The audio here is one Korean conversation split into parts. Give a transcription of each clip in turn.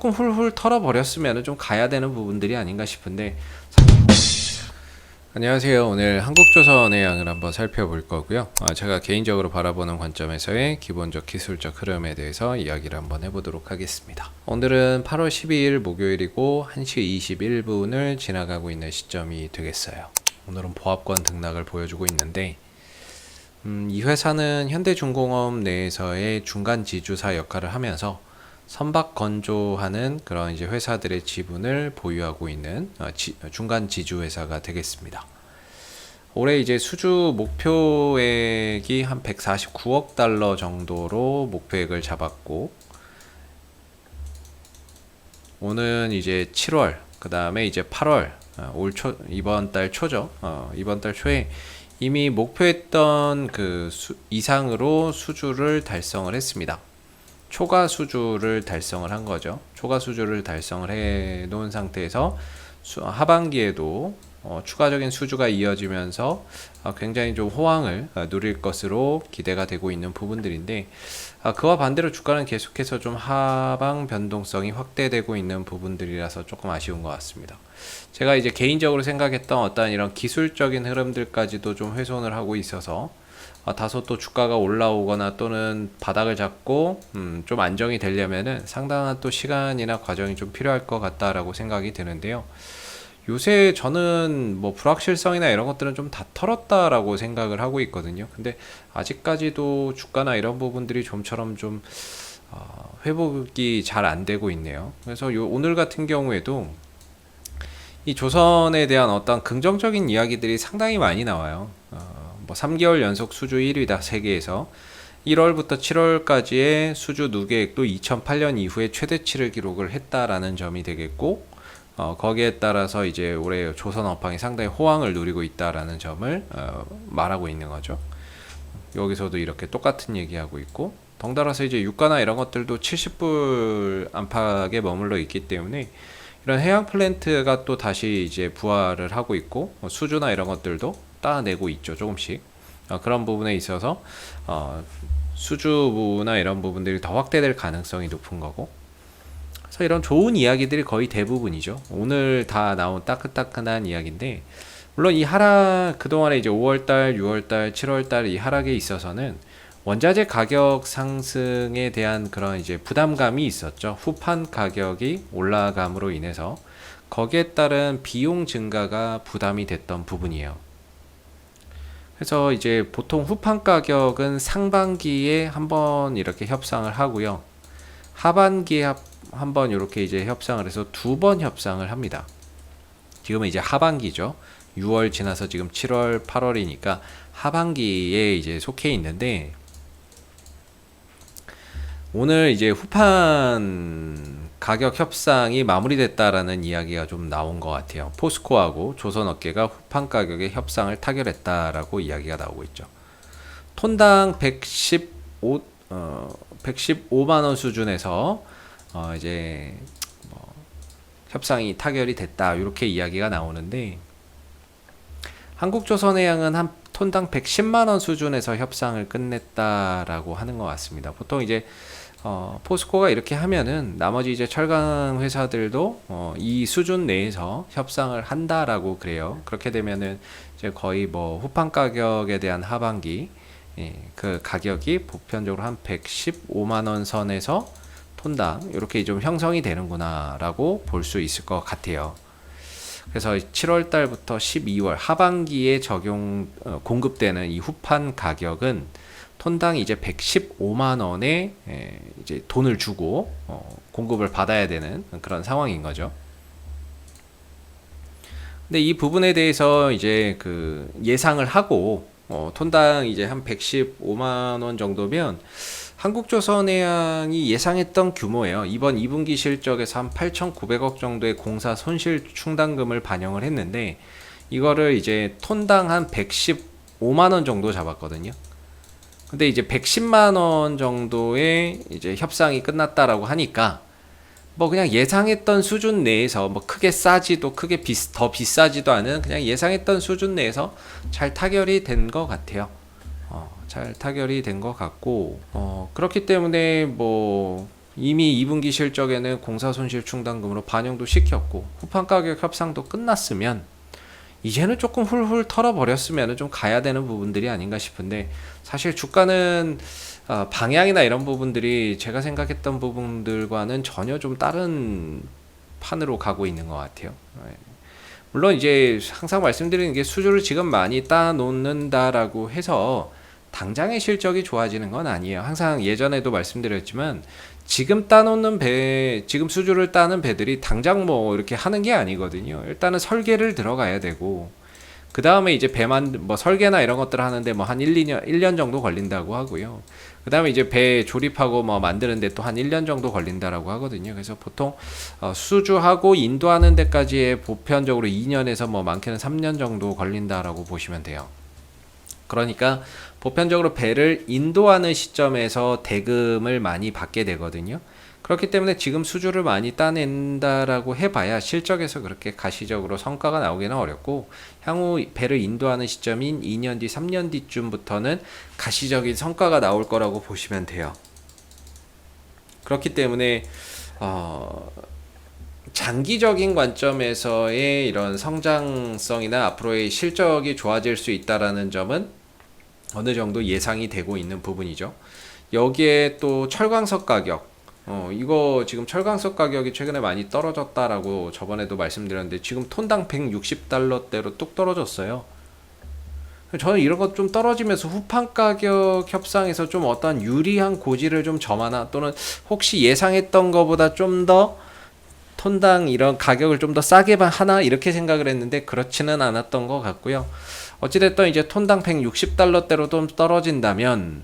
조금 훌훌 털어버렸으면 좀 가야 되는 부분들이 아닌가 싶은데. 안녕하세요. 오늘 한국조선의 양을 한번 살펴볼 거고요. 제가 개인적으로 바라보는 관점에서의 기본적 기술적 흐름에 대해서 이야기를 한번 해보도록 하겠습니다. 오늘은 8월 12일 목요일이고 1시 21분을 지나가고 있는 시점이 되겠어요. 오늘은 보합권 등락을 보여주고 있는데 이 회사는 현대중공업 내에서의 중간 지주사 역할을 하면서 선박 건조하는 그런 이제 회사들의 지분을 보유하고 있는 중간 지주 회사가 되겠습니다. 올해 이제 수주 목표액이 한 149억 달러 정도로 목표액을 잡았고, 오는 이제 7월, 그 다음에 이제 8월, 이번 달 초죠. 이번 달 초에 이미 목표했던 그 이상으로 수주를 달성을 했습니다. 초과 수주를 달성을 한 거죠. 초과 수주를 달성을 해 놓은 상태에서 하반기에도 추가적인 수주가 이어지면서 굉장히 좀 호황을 누릴 것으로 기대가 되고 있는 부분들인데, 그와 반대로 주가는 계속해서 좀 하방 변동성이 확대되고 있는 부분들이라서 조금 아쉬운 것 같습니다. 제가 이제 개인적으로 생각했던 어떤 이런 기술적인 흐름들까지도 좀 훼손을 하고 있어서 다소 또 주가가 올라오거나 또는 바닥을 잡고 좀 안정이 되려면은 상당한 또 시간이나 과정이 좀 필요할 것 같다라고 생각이 드는데요. 요새 저는 뭐 불확실성이나 이런 것들은 좀 다 털었다라고 생각을 하고 있거든요. 근데 아직까지도 주가나 이런 부분들이 좀처럼 좀 회복이 잘 안 되고 있네요. 그래서 오늘 같은 경우에도 이 조선에 대한 어떤 긍정적인 이야기들이 상당히 많이 나와요. 뭐 3개월 연속 수주 1위다 세계에서. 1월부터 7월까지의 수주 누계액도 2008년 이후에 최대치를 기록을 했다라는 점이 되겠고, 거기에 따라서 이제 올해 조선 업황이 상당히 호황을 누리고 있다라는 점을 말하고 있는 거죠. 여기서도 이렇게 똑같은 얘기하고 있고, 덩달아서 이제 유가나 이런 것들도 70불 안팎에 머물러 있기 때문에 이런 해양 플랜트가 또 다시 이제 부활을 하고 있고, 수주나 이런 것들도 따내고 있죠, 조금씩. 그런 부분에 있어서 수주나 이런 부분들이 더 확대될 가능성이 높은 거고, 그래서 이런 좋은 이야기들이 거의 대부분이죠. 오늘 다 나온 따끈따끈한 이야기인데, 물론 이 하락, 그동안에 이제 5월달, 6월달, 7월달 이 하락에 있어서는 원자재 가격 상승에 대한 그런 이제 부담감이 있었죠. 후판 가격이 올라감으로 인해서 거기에 따른 비용 증가가 부담이 됐던 부분이에요. 그래서 이제 보통 후판 가격은 상반기에 한번 이렇게 협상을 하고요. 하반기에 한번 이렇게 이제 협상을 해서 두 번 협상을 합니다. 지금은 이제 하반기죠. 6월 지나서 지금 7월, 8월이니까 하반기에 이제 속해 있는데, 오늘 이제 후판 가격 협상이 마무리됐다라는 이야기가 좀 나온 것 같아요. 포스코하고 조선업계가 후판 가격의 협상을 타결했다라고 이야기가 나오고 있죠. 톤당 115만 원 수준에서 이제 뭐 협상이 타결이 됐다, 이렇게 이야기가 나오는데, 한국조선해양은 한 톤당 110만 원 수준에서 협상을 끝냈다라고 하는 것 같습니다. 보통 이제 포스코가 이렇게 하면은 나머지 이제 철강 회사들도 이 수준 내에서 협상을 한다라고 그래요. 그렇게 되면은 이제 거의 뭐 후판 가격에 대한 하반기, 그 가격이 보편적으로 한 115만 원 선에서 톤당 이렇게 좀 형성이 되는구나라고 볼 수 있을 것 같아요. 그래서 7월 달부터 12월 하반기에 공급되는 이 후판 가격은 톤당 이제 115만 원에 이제 돈을 주고 공급을 받아야 되는 그런 상황인 거죠. 근데 이 부분에 대해서 이제 그 예상을 하고 톤당 이제 한 115만 원 정도면 한국조선해양이 예상했던 규모예요. 이번 2분기 실적에서 한 8,900억 정도의 공사 손실 충당금을 반영을 했는데, 이거를 이제 톤당 한 115만 원 정도 잡았거든요. 근데 이제 110만 원 정도의 이제 협상이 끝났다라고 하니까 뭐 그냥 예상했던 수준 내에서 뭐 크게 싸지도 크게 더 비싸지도 않은 그냥 예상했던 수준 내에서 잘 타결이 된 것 같아요. 잘 타결이 된 것 같고, 그렇기 때문에 뭐 이미 2분기 실적에는 공사 손실 충당금으로 반영도 시켰고 후판 가격 협상도 끝났으면 이제는 조금 훌훌 털어버렸으면 좀 가야 되는 부분들이 아닌가 싶은데, 사실 주가는 방향이나 이런 부분들이 제가 생각했던 부분들과는 전혀 좀 다른 판으로 가고 있는 것 같아요. 물론 이제 항상 말씀드리는 게 수주를 지금 많이 따놓는다라고 해서 당장의 실적이 좋아지는 건 아니에요. 항상 예전에도 말씀드렸지만 지금 따놓는 지금 수주를 따는 배들이 당장 뭐 이렇게 하는 게 아니거든요. 일단은 설계를 들어가야 되고, 그 다음에 이제 배만 뭐 설계나 이런 것들 하는데 뭐 한 1년 정도 걸린다고 하고요. 그 다음에 이제 배 조립하고 뭐 만드는데 또 한 1년 정도 걸린다라고 하거든요. 그래서 보통 수주하고 인도하는 데까지의 보편적으로 2년에서 뭐 많게는 3년 정도 걸린다라고 보시면 돼요. 그러니까 보편적으로 배를 인도하는 시점에서 대금을 많이 받게 되거든요. 그렇기 때문에 지금 수주를 많이 따낸다라고 해봐야 실적에서 그렇게 가시적으로 성과가 나오기는 어렵고, 향후 배를 인도하는 시점인 2년 뒤, 3년 뒤쯤부터는 가시적인 성과가 나올 거라고 보시면 돼요. 그렇기 때문에 장기적인 관점에서의 이런 성장성이나 앞으로의 실적이 좋아질 수 있다라는 점은 어느 정도 예상이 되고 있는 부분이죠. 여기에 또 철광석 가격, 이거 지금 철광석 가격이 최근에 많이 떨어졌다라고 저번에도 말씀드렸는데 지금 톤당 160달러대로 뚝 떨어졌어요. 저는 이런 것 좀 떨어지면서 후판 가격 협상에서 좀 어떤 유리한 고지를 좀 점하나, 또는 혹시 예상했던 것보다 좀 더 톤당 이런 가격을 좀 더 싸게만 하나 이렇게 생각을 했는데 그렇지는 않았던 것 같고요. 어찌됐든 이제 톤당 160달러대로 좀 떨어진다면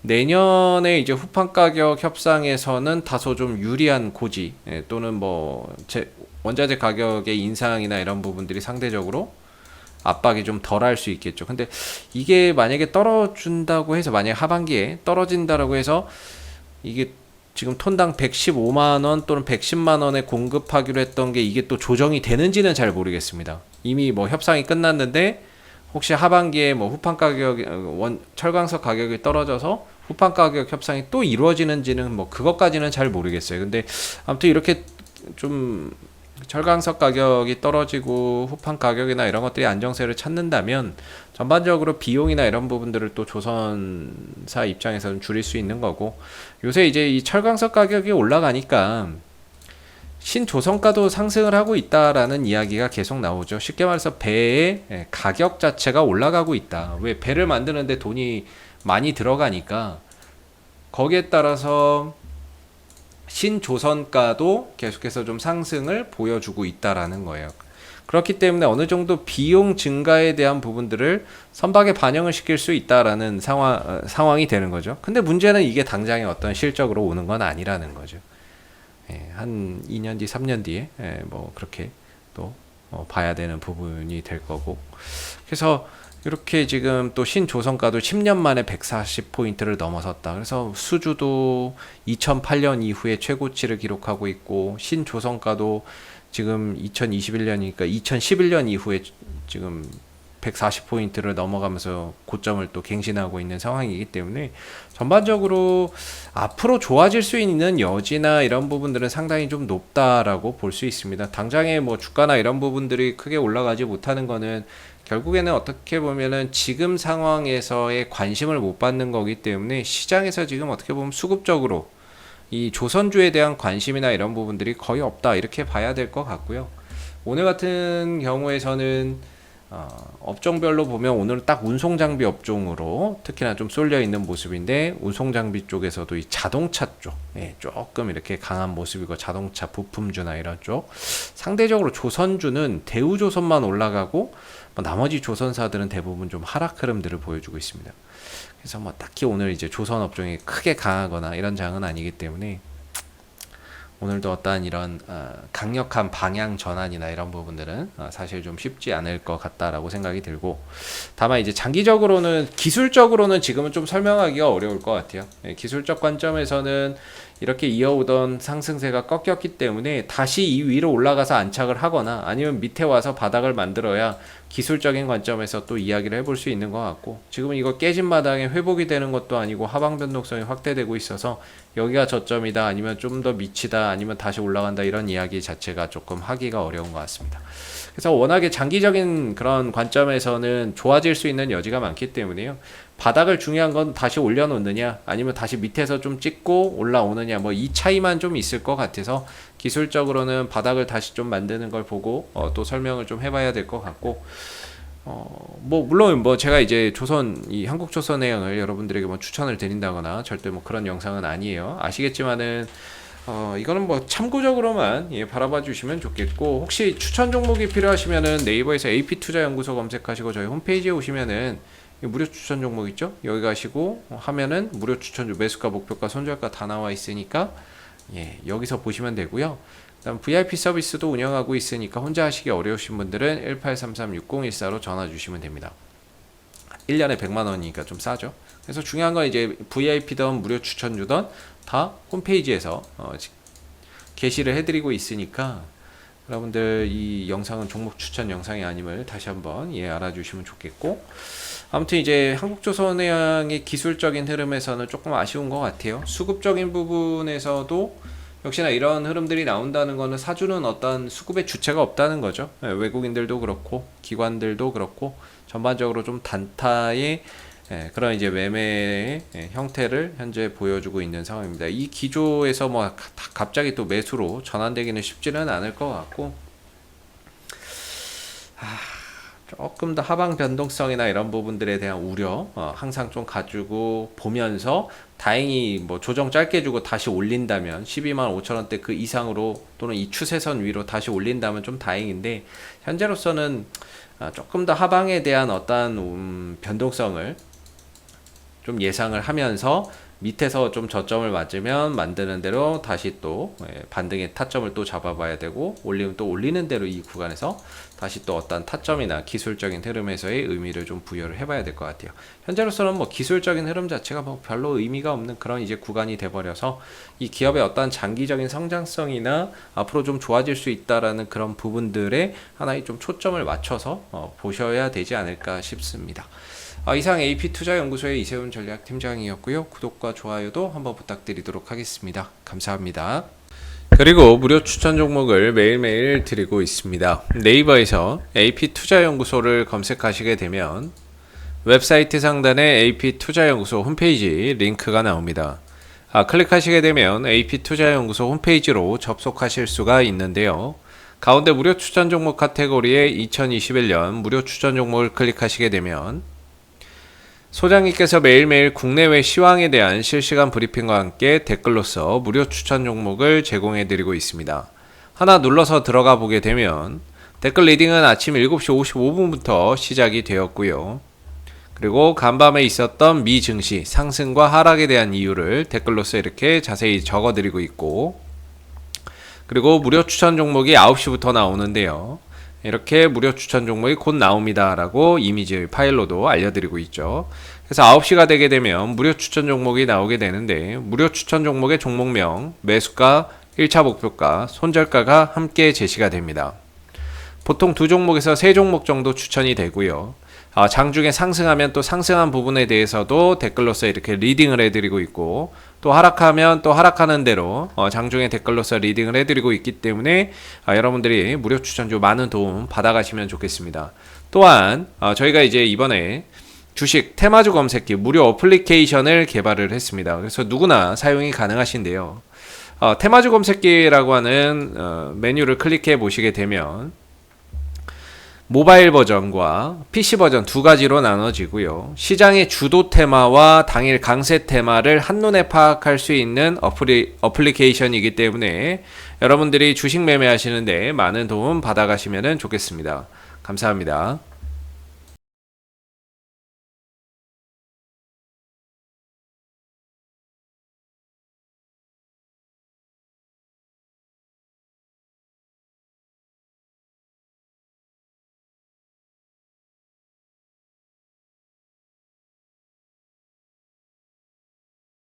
내년에 이제 후판 가격 협상에서는 다소 좀 유리한 고지, 또는 뭐 원자재 가격의 인상이나 이런 부분들이 상대적으로 압박이 좀 덜 할 수 있겠죠. 근데 이게 만약에 떨어진다고 해서, 만약 하반기에 떨어진다라고 해서 이게 지금 톤당 115만원 또는 110만원에 공급하기로 했던 게 이게 또 조정이 되는지는 잘 모르겠습니다. 이미 뭐 협상이 끝났는데 혹시 하반기에 뭐 후판 가격, 철광석 가격이 떨어져서 후판 가격 협상이 또 이루어지는지는 뭐 그것까지는 잘 모르겠어요. 근데 아무튼 이렇게 좀 철광석 가격이 떨어지고 후판 가격이나 이런 것들이 안정세를 찾는다면 전반적으로 비용이나 이런 부분들을 또 조선사 입장에서는 줄일 수 있는 거고, 요새 이제 이 철광석 가격이 올라가니까 신조선가도 상승을 하고 있다라는 이야기가 계속 나오죠. 쉽게 말해서 배의 가격 자체가 올라가고 있다. 왜? 배를 만드는데 돈이 많이 들어가니까 거기에 따라서 신조선가도 계속해서 좀 상승을 보여주고 있다라는 거예요. 그렇기 때문에 어느 정도 비용 증가에 대한 부분들을 선박에 반영을 시킬 수 있다라는 상황이 되는 거죠. 근데 문제는 이게 당장에 어떤 실적으로 오는 건 아니라는 거죠. 한 2년 뒤, 3년 뒤에 뭐 그렇게 또 봐야 되는 부분이 될 거고, 그래서 이렇게 지금 또 신조선가도 10년 만에 140포인트를 넘어섰다. 그래서 수주도 2008년 이후에 최고치를 기록하고 있고, 신조선가도 지금 2021년이니까 2011년 이후에 지금 140포인트를 넘어가면서 고점을 또 갱신하고 있는 상황이기 때문에 전반적으로 앞으로 좋아질 수 있는 여지나 이런 부분들은 상당히 좀 높다라고 볼 수 있습니다. 당장에 뭐 주가나 이런 부분들이 크게 올라가지 못하는 거는 결국에는 어떻게 보면은 지금 상황에서의 관심을 못 받는 거기 때문에 시장에서 지금 어떻게 보면 수급적으로 이 조선주에 대한 관심이나 이런 부분들이 거의 없다, 이렇게 봐야 될 것 같고요. 오늘 같은 경우에서는 업종별로 보면 오늘은 딱 운송장비 업종으로 특히나 좀 쏠려 있는 모습인데, 운송장비 쪽에서도 이 자동차 쪽 조금 이렇게 강한 모습이고, 자동차 부품주나 이런 쪽 상대적으로 조선주는 대우조선만 올라가고 나머지 조선사들은 대부분 좀 하락 흐름들을 보여주고 있습니다. 그래서 뭐 딱히 오늘 이제 조선 업종이 크게 강하거나 이런 장은 아니기 때문에 오늘도 어떠한 이런 강력한 방향 전환이나 이런 부분들은 사실 좀 쉽지 않을 것 같다라고 생각이 들고, 다만 이제 장기적으로는 기술적으로는 지금은 좀 설명하기가 어려울 것 같아요. 기술적 관점에서는 이렇게 이어오던 상승세가 꺾였기 때문에 다시 이 위로 올라가서 안착을 하거나 아니면 밑에 와서 바닥을 만들어야 기술적인 관점에서 또 이야기를 해볼 수 있는 것 같고, 지금은 이거 깨진 마당에 회복이 되는 것도 아니고 하방 변동성이 확대되고 있어서 여기가 저점이다 아니면 좀 더 밑이다 아니면 다시 올라간다 이런 이야기 자체가 조금 하기가 어려운 것 같습니다. 그래서 워낙에 장기적인 그런 관점에서는 좋아질 수 있는 여지가 많기 때문에요. 바닥을 중요한 건 다시 올려놓느냐 아니면 다시 밑에서 좀 찍고 올라오느냐 뭐 이 차이만 좀 있을 것 같아서 기술적으로는 바닥을 다시 좀 만드는 걸 보고 또 설명을 좀 해봐야 될 것 같고, 뭐 물론 뭐 제가 이제 이 한국조선해양을 여러분들에게 뭐 추천을 드린다거나 절대 뭐 그런 영상은 아니에요. 아시겠지만은 이거는 뭐 참고적으로만 바라봐 주시면 좋겠고, 혹시 추천 종목이 필요하시면은 네이버에서 AP투자연구소 검색하시고 저희 홈페이지에 오시면은 무료 추천 종목 있죠? 여기 가시고 하면은 무료 추천 매수가, 목표가, 손절가 다 나와 있으니까 여기서 보시면 되고요. 그다음 VIP 서비스도 운영하고 있으니까 혼자 하시기 어려우신 분들은 1833-6014로 전화 주시면 됩니다. 1년에 100만 원이니까 좀 싸죠. 그래서 중요한 건 이제 VIP든 무료 추천 주든 다 홈페이지에서 게시를 해드리고 있으니까 여러분들 이 영상은 종목 추천 영상이 아님을 다시 한번 알아주시면 좋겠고, 아무튼 이제 한국조선해양의 기술적인 흐름에서는 조금 아쉬운 것 같아요. 수급적인 부분에서도 역시나 이런 흐름들이 나온다는 거는 사주는 어떤 수급의 주체가 없다는 거죠. 외국인들도 그렇고 기관들도 그렇고 전반적으로 좀 단타의 그런 이제 매매의 형태를 현재 보여주고 있는 상황입니다. 이 기조에서 뭐 갑자기 또 매수로 전환되기는 쉽지는 않을 것 같고, 조금 더 하방 변동성이나 이런 부분들에 대한 우려 항상 좀 가지고 보면서, 다행히 뭐 조정 짧게 주고 다시 올린다면 12만 5천 원대 그 이상으로 또는 이 추세선 위로 다시 올린다면 좀 다행인데, 현재로서는 조금 더 하방에 대한 어떤 변동성을 좀 예상을 하면서 밑에서 좀 저점을 맞으면 만드는 대로 다시 또 반등의 타점을 또 잡아봐야 되고, 올리면 또 올리는 대로 이 구간에서 다시 또 어떤 타점이나 기술적인 흐름에서의 의미를 좀 부여를 해봐야 될 것 같아요. 현재로서는 뭐 기술적인 흐름 자체가 뭐 별로 의미가 없는 그런 이제 구간이 돼버려서 이 기업의 어떤 장기적인 성장성이나 앞으로 좀 좋아질 수 있다라는 그런 부분들에 하나의 좀 초점을 맞춰서 보셔야 되지 않을까 싶습니다. 이상 AP투자연구소의 이세훈 전략팀장이었고요. 구독과 좋아요도 한번 부탁드리도록 하겠습니다. 감사합니다. 그리고 무료 추천 종목을 매일매일 드리고 있습니다. 네이버에서 AP투자연구소를 검색하시게 되면 웹사이트 상단에 AP투자연구소 홈페이지 링크가 나옵니다. 클릭하시게 되면 AP투자연구소 홈페이지로 접속하실 수가 있는데요. 가운데 무료 추천 종목 카테고리에 2021년 무료 추천 종목을 클릭하시게 되면 소장님께서 매일매일 국내외 시황에 대한 실시간 브리핑과 함께 댓글로서 무료 추천 종목을 제공해드리고 있습니다. 하나 눌러서 들어가 보게 되면 댓글 리딩은 아침 7시 55분부터 시작이 되었고요. 그리고 간밤에 있었던 미 증시 상승과 하락에 대한 이유를 댓글로서 이렇게 자세히 적어드리고 있고, 그리고 무료 추천 종목이 9시부터 나오는데요. 이렇게 무료 추천 종목이 곧 나옵니다 라고 이미지 파일로도 알려드리고 있죠. 그래서 9시가 되게 되면 무료 추천 종목이 나오게 되는데, 무료 추천 종목의 종목명, 매수가, 1차 목표가, 손절가가 함께 제시가 됩니다. 보통 2종목에서 3종목 정도 추천이 되고요. 장중에 상승하면 또 상승한 부분에 대해서도 댓글로서 이렇게 리딩을 해드리고 있고, 또 하락하면 또 하락하는 대로 장중에 댓글로서 리딩을 해드리고 있기 때문에 여러분들이 무료 추천주 많은 도움 받아가시면 좋겠습니다. 또한 저희가 이제 이번에 주식 테마주 검색기 무료 어플리케이션을 개발을 했습니다. 그래서 누구나 사용이 가능하신데요. 테마주 검색기라고 하는 메뉴를 클릭해 보시게 되면 모바일 버전과 PC 버전 두 가지로 나눠지고요. 시장의 주도 테마와 당일 강세 테마를 한눈에 파악할 수 있는 어플리케이션이기 때문에 여러분들이 주식 매매하시는데 많은 도움 받아가시면 좋겠습니다. 감사합니다.